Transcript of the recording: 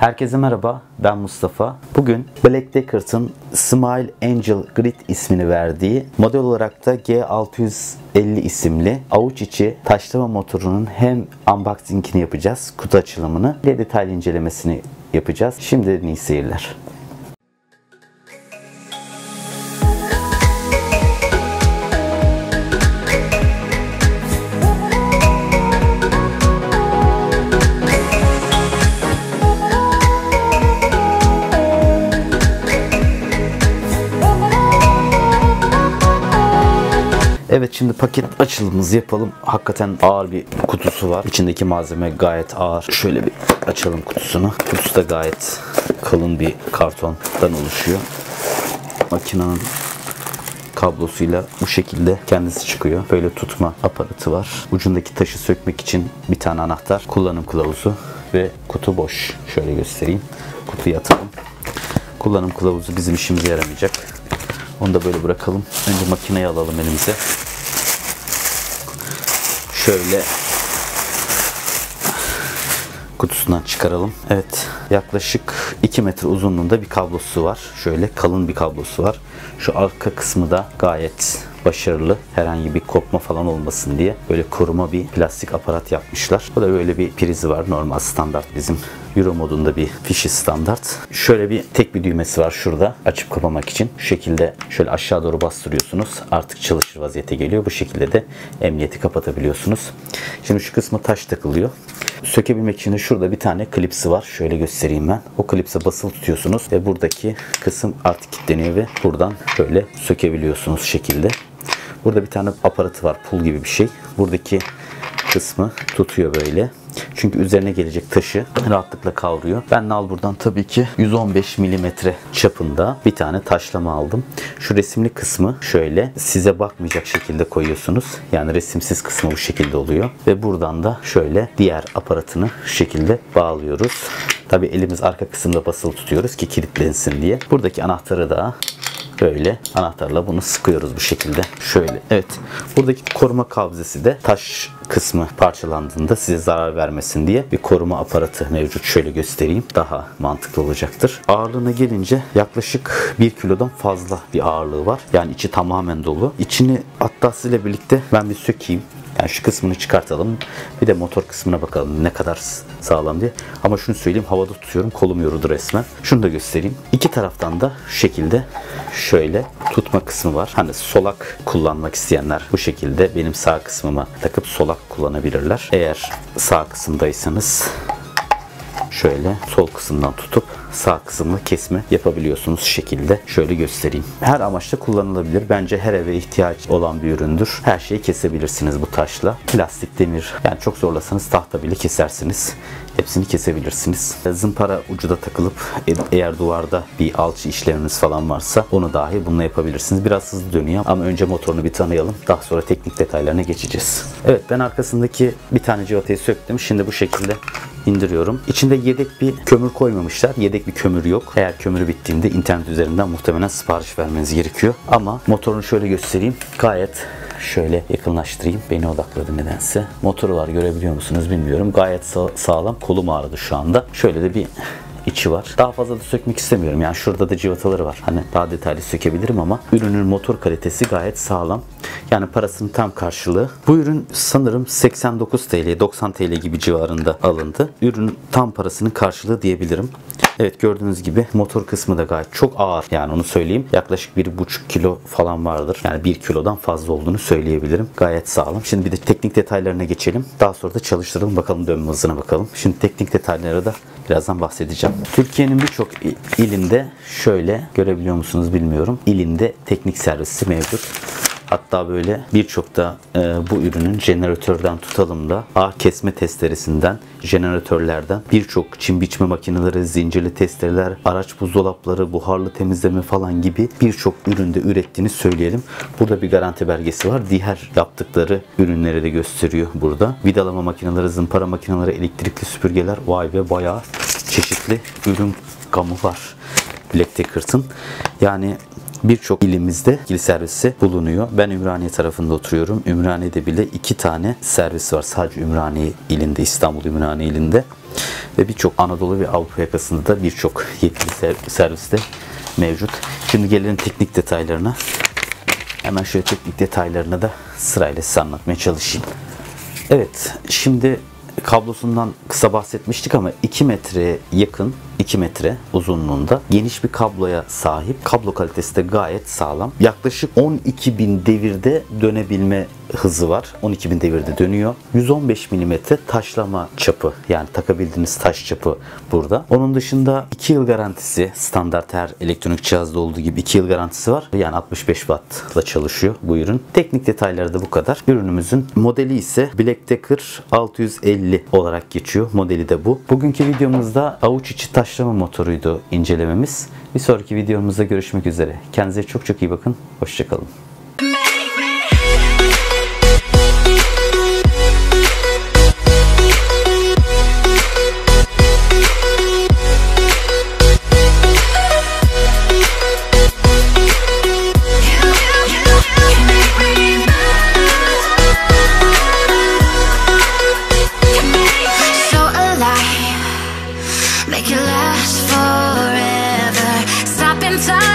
Herkese merhaba, ben Mustafa. Bugün Black Decker'ın Smile Angel Grid ismini verdiği, model olarak da G650 isimli avuç içi taşlama motorunun hem unboxing'ini yapacağız, kutu açılımını ve detaylı incelemesini yapacağız. Şimdiden iyi seyirler. Evet, şimdi paket açılımımızı yapalım. Hakikaten ağır bir kutusu var. İçindeki malzeme gayet ağır. Şöyle bir açalım kutusunu. Kutusu da gayet kalın bir kartondan oluşuyor. Makinenin kablosuyla bu şekilde kendisi çıkıyor. Böyle tutma aparatı var. Ucundaki taşı sökmek için bir tane anahtar. Kullanım kılavuzu ve kutu boş. Şöyle göstereyim. Kutuyu atalım. Kullanım kılavuzu bizim işimize yaramayacak. Onu da böyle bırakalım. Önce makineyi alalım elimize. Şöyle kutusundan çıkaralım. Evet, yaklaşık 2 metre uzunluğunda bir kablosu var. Şöyle kalın bir kablosu var. Şu arka kısmı da gayet başarılı. Herhangi bir kopma falan olmasın diye böyle koruma bir plastik aparat yapmışlar. Bu da böyle bir prizi var. Normal standart bizim Euro modunda bir fişi standart. Şöyle tek bir düğmesi var şurada açıp kapamak için. Şu şekilde şöyle aşağı doğru bastırıyorsunuz. Artık çalışır vaziyete geliyor. Bu şekilde de emniyeti kapatabiliyorsunuz. Şimdi şu kısma taş takılıyor. Sökebilmek için de şurada bir tane klipsi var. Şöyle göstereyim ben. O klipse basılı tutuyorsunuz ve buradaki kısım artık kilitleniyor ve buradan böyle sökebiliyorsunuz şekilde. Burada bir tane aparatı var. Pul gibi bir şey. Buradaki kısmı tutuyor böyle. Çünkü üzerine gelecek taşı rahatlıkla kavruyor. Ben Nal buradan tabii ki 115 mm çapında bir tane taşlama aldım. Şu resimli kısmı şöyle size bakmayacak şekilde koyuyorsunuz. Yani resimsiz kısmı bu şekilde oluyor. Ve buradan da şöyle diğer aparatını şu şekilde bağlıyoruz. Tabii elimiz arka kısımda basılı tutuyoruz ki kilitlensin diye. Buradaki anahtarı da böyle anahtarla bunu sıkıyoruz bu şekilde. Şöyle. Evet. Buradaki koruma kabzesi de taş kısmı parçalandığında size zarar vermesin diye bir koruma aparatı mevcut. Şöyle göstereyim. Daha mantıklı olacaktır. Ağırlığına gelince yaklaşık 1 kilodan fazla bir ağırlığı var. Yani içi tamamen dolu. İçini hatta sizle birlikte ben bir sökeyim. Yani şu kısmını çıkartalım. Bir de motor kısmına bakalım ne kadar sağlam diye. Ama şunu söyleyeyim, havada tutuyorum. Kolum yoruldu resmen. Şunu da göstereyim. İki taraftan da şu şekilde şöyle tutma kısmı var. Hani solak kullanmak isteyenler bu şekilde benim sağ kısmıma takıp solak kullanabilirler. Eğer sağ kısımdaysanız şöyle sol kısımdan tutup sağ kısımla kesme yapabiliyorsunuz şu şekilde. Şöyle göstereyim. Her amaçla kullanılabilir. Bence her eve ihtiyaç olan bir üründür. Her şeyi kesebilirsiniz bu taşla. Plastik, demir, yani çok zorlasanız tahta bile kesersiniz. Hepsini kesebilirsiniz. Zımpara ucu da takılıp eğer duvarda bir alçı işleminiz falan varsa onu dahi bununla yapabilirsiniz. Biraz hızlı dönüyor ama önce motorunu bir tanıyalım. Daha sonra teknik detaylarına geçeceğiz. Evet, ben arkasındaki bir tane civatayı söktüm. Şimdi bu şekilde indiriyorum. İçinde yedek bir kömür koymamışlar. Yedek bir kömür yok. Eğer kömürü bittiğinde internet üzerinden muhtemelen sipariş vermeniz gerekiyor. Ama motorunu şöyle göstereyim. Gayet şöyle yakınlaştırayım. Beni odakladı nedense. Motoru var, görebiliyor musunuz bilmiyorum. Gayet sağlam. Kolum ağrıdı şu anda. Şöyle de bir içi var. Daha fazla da sökmek istemiyorum. Yani şurada da civataları var. Hani daha detaylı sökebilirim ama ürünün motor kalitesi gayet sağlam. Yani parasının tam karşılığı. Bu ürün sanırım 89 TL, 90 TL gibi civarında alındı. Ürünün tam parasının karşılığı diyebilirim. Evet, gördüğünüz gibi motor kısmı da gayet çok ağır. Yani onu söyleyeyim. Yaklaşık 1,5 kilo falan vardır. Yani 1 kilodan fazla olduğunu söyleyebilirim. Gayet sağlam. Şimdi bir de teknik detaylarına geçelim. Daha sonra da çalıştıralım. Bakalım dönme hızına bakalım. Şimdi teknik detaylara da birazdan bahsedeceğim. Türkiye'nin birçok ilinde şöyle görebiliyor musunuz bilmiyorum. İlinde teknik servisi mevcut. Hatta böyle birçok da bu ürünün jeneratörden tutalım da ağ kesme testeresinden, jeneratörlerden birçok çim biçme makineleri, zincirli testereler, araç buzdolapları, buharlı temizleme falan gibi birçok üründe ürettiğini söyleyelim. Burada bir garanti belgesi var. Diğer yaptıkları ürünleri de gösteriyor burada. Vidalama makineleri, zımpara makineleri, elektrikli süpürgeler, vay be, bayağı çeşitli ürün gamı var Black Decker'ın. Yani birçok ilimizde ilgili servisi bulunuyor. Ben Ümraniye tarafında oturuyorum. Ümraniye'de bile 2 tane servis var. Sadece Ümraniye ilinde, İstanbul Ümraniye ilinde. ve birçok Anadolu ve Avrupa yakasında da birçok yetkili serviste mevcut. Şimdi gelelim teknik detaylarına. Hemen şöyle teknik detaylarını da sırayla size anlatmaya çalışayım. Evet, şimdi kablosundan kısa bahsetmiştik ama 2 metreye yakın, 2 metre uzunluğunda geniş bir kabloya sahip. Kablo kalitesi de gayet sağlam. Yaklaşık 12.000 devirde dönebilme hızı var. 12.000 devirde dönüyor. 115 mm taşlama çapı, yani takabildiğiniz taş çapı burada. Onun dışında 2 yıl garantisi, standart her elektronik cihazda olduğu gibi 2 yıl garantisi var. Yani 65 Watt'la çalışıyor bu ürün. Teknik detayları da bu kadar. Ürünümüzün modeli ise Blackdecker 650 olarak geçiyor. Modeli de bu. Bugünkü videomuzda avuç içi taşlama motoruydu incelememiz. Bir sonraki videomuzda görüşmek üzere. Kendinize çok çok iyi bakın. Hoşçakalın. Make it last forever. Stop in time.